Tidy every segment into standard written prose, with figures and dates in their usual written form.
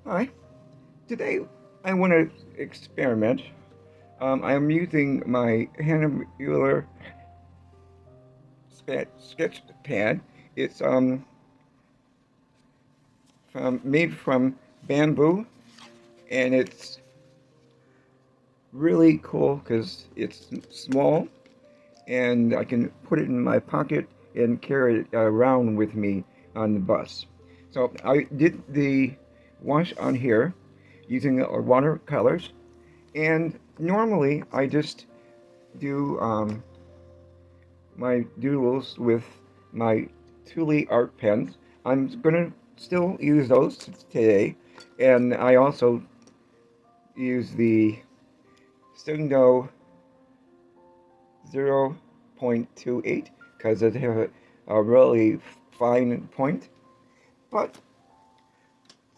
Hi, today I want to experiment. I'm using my Hannibal sketch pad. It's made from bamboo, and it's really cool because it's small, and I can put it in my pocket and carry it around with me on the bus. So I did the wash on here using watercolors, and normally I just do my doodles with my Thule art pens. I'm gonna still use those today, and I also use the Signo 0.28 because it has a really fine point. But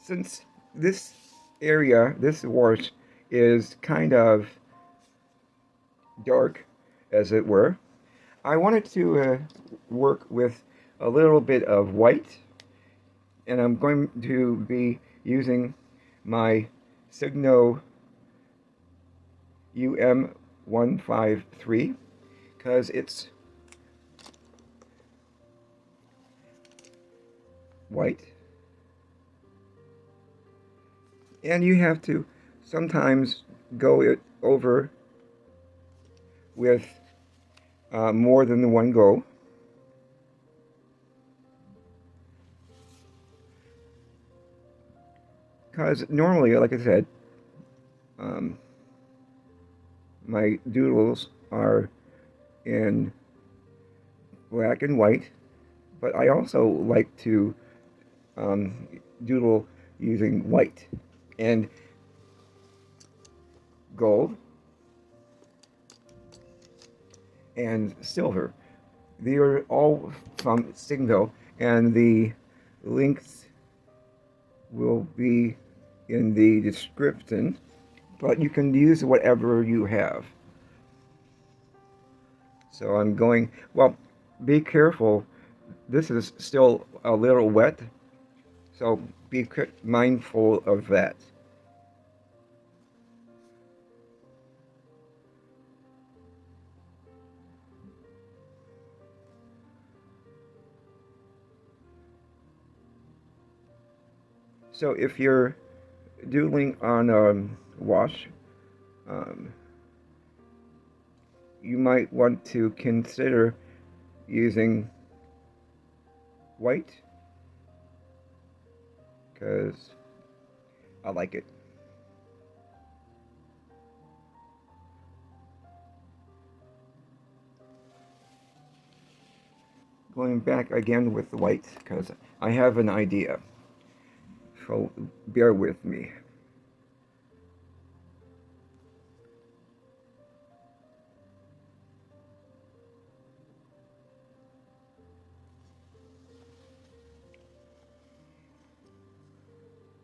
since this area, this wash, is kind of dark, as it were, I wanted to work with a little bit of white, and I'm going to be using my Signo UM153 because it's white, and you have to sometimes go it over with more than the one go. Because normally, like I said, um, my doodles are in black and white, but I also like to doodle using white and gold and silver. They are all from Signo, and the links will be in the description, but you can use whatever you have. So I'm going, well, be careful. This is still a little wet, so be mindful of that. So if you're doodling on wash, um, you might want to consider using white because I like it. Going back again with the white because I have an idea. So bear with me.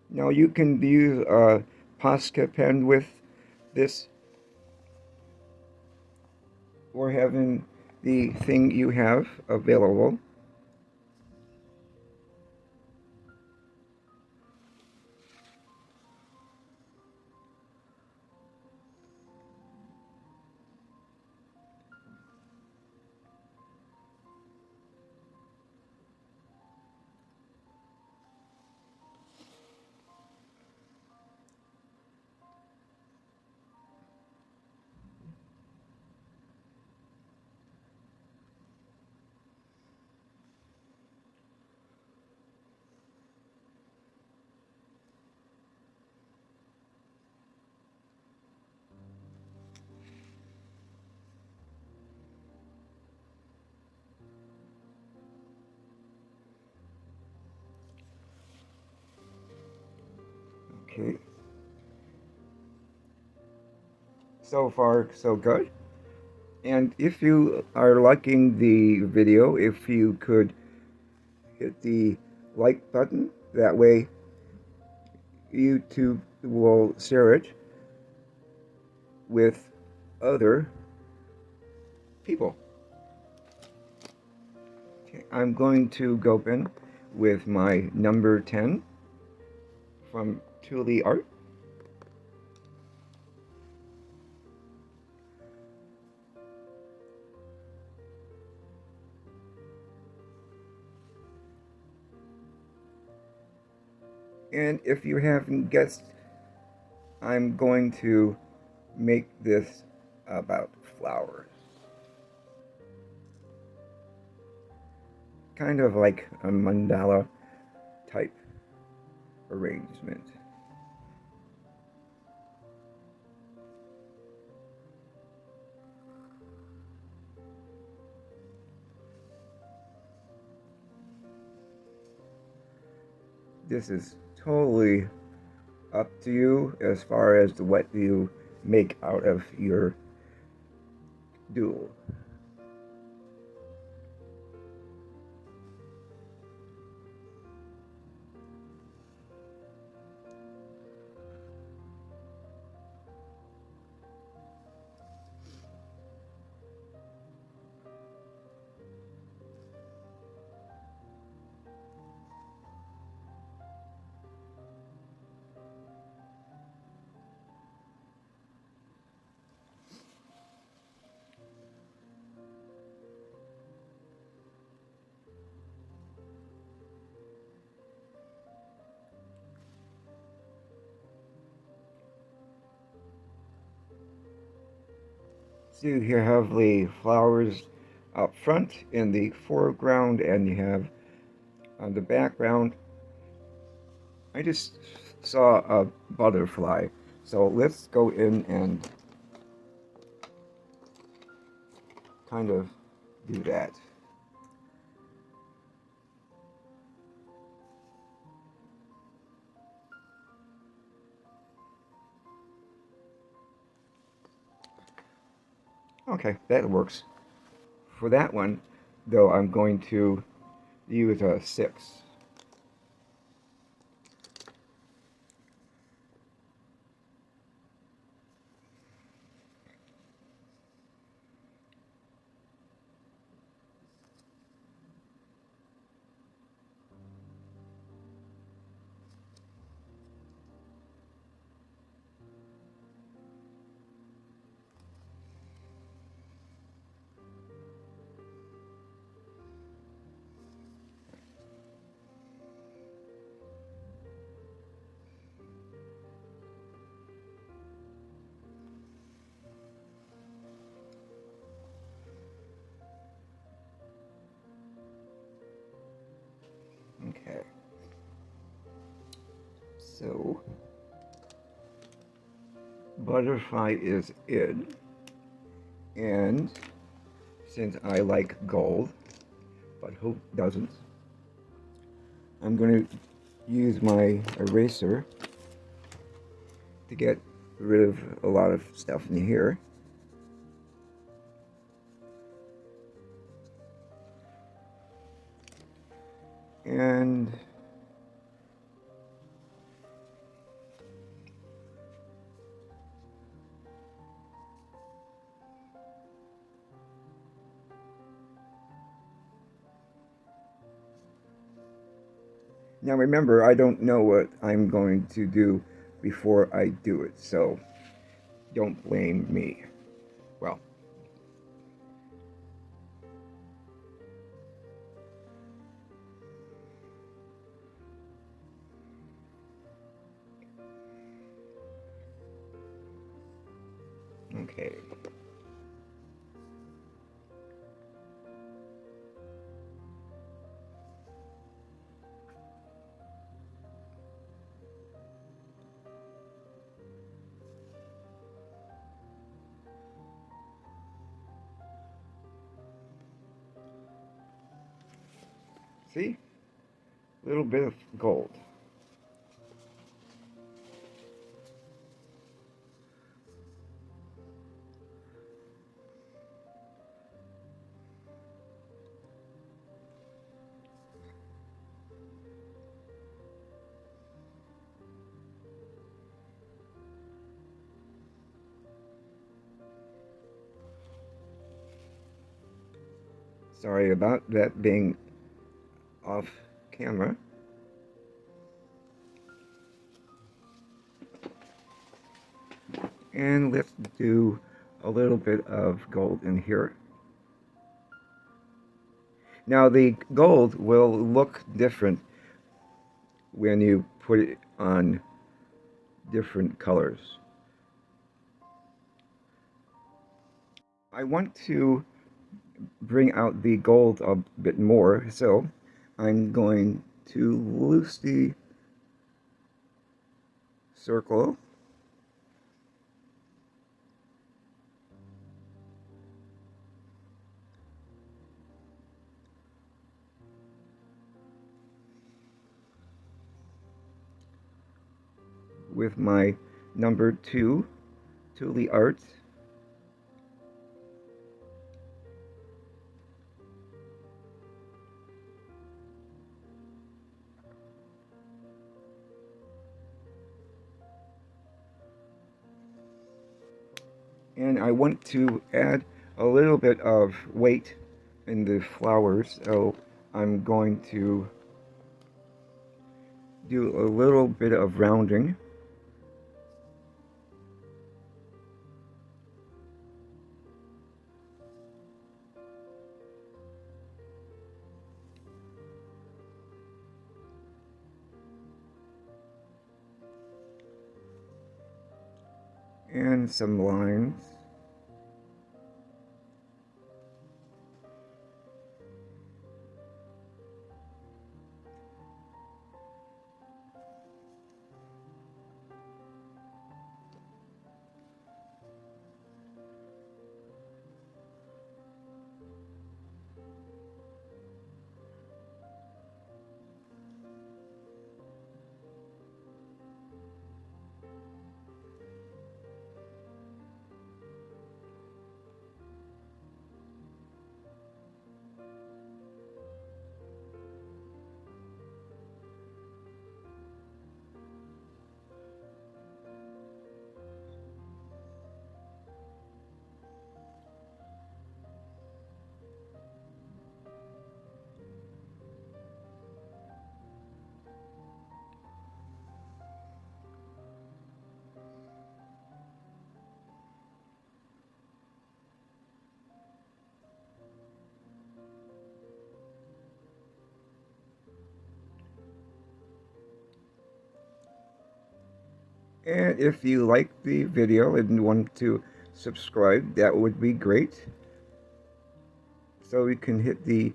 Now you can use a Posca pen with this, or having the thing you have available. Okay. So far, so good. And if you are liking the video, if you could hit the like button, that way YouTube will share it with other people. Okay, I'm going to go in with my number 10 from to the art. And if you haven't guessed, I'm going to make this about flowers. Kind of like a mandala type arrangement. This is totally up to you as far as what you make out of your doodle. So you have the flowers up front in the foreground, and you have on the background. I just saw a butterfly, so let's go in and kind of do that. Okay, that works. For that one, though, I'm going to use a 6. Okay. So, butterfly is in, and since I like gold, but who doesn't, I'm going to use my eraser to get rid of a lot of stuff in here. And now remember, I don't know what I'm going to do before I do it, so don't blame me. Well, okay. See? A little bit of gold. Sorry about that being off camera. And let's do a little bit of gold in here. Now the gold will look different when you put it on different colors. I want to bring out the gold a bit more, so I'm going to loosely circle with my number 2 Thule Art. And I want to add a little bit of weight in the flowers, so I'm going to do a little bit of rounding. And some lines. And if you like the video and want to subscribe, that would be great. So you can hit the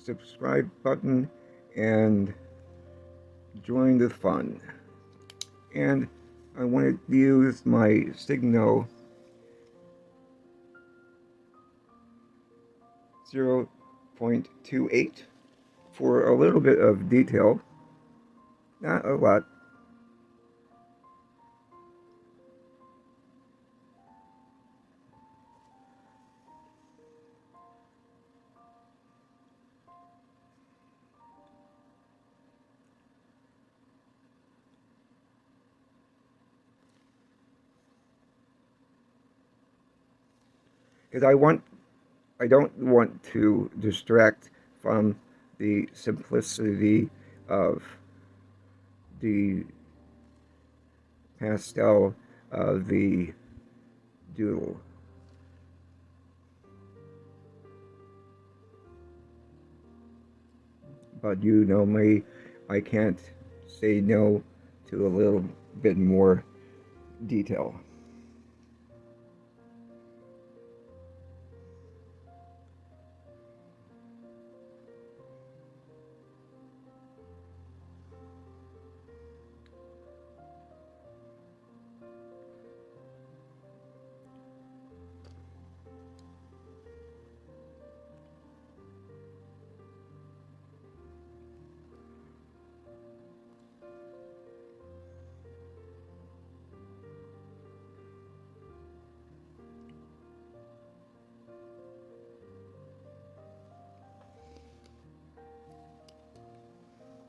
subscribe button and join the fun. And I wanted to use my Signo 0.28 for a little bit of detail. Not a lot. Because I don't want to distract from the simplicity of the pastel of the doodle. But you know me, I can't say no to a little bit more detail.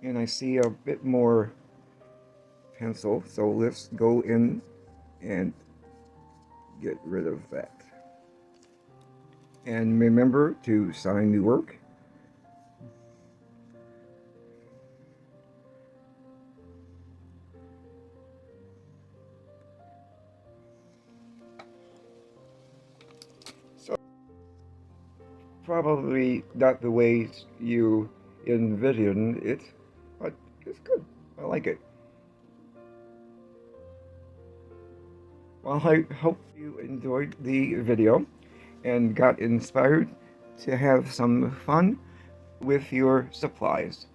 And I see a bit more pencil, so let's go in and get rid of that. And remember to sign the work. probably not the way you envisioned it, but it's good. I like it. Well, I hope you enjoyed the video and got inspired to have some fun with your supplies.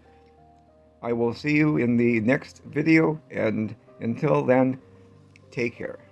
I will see you in the next video, and until then, take care.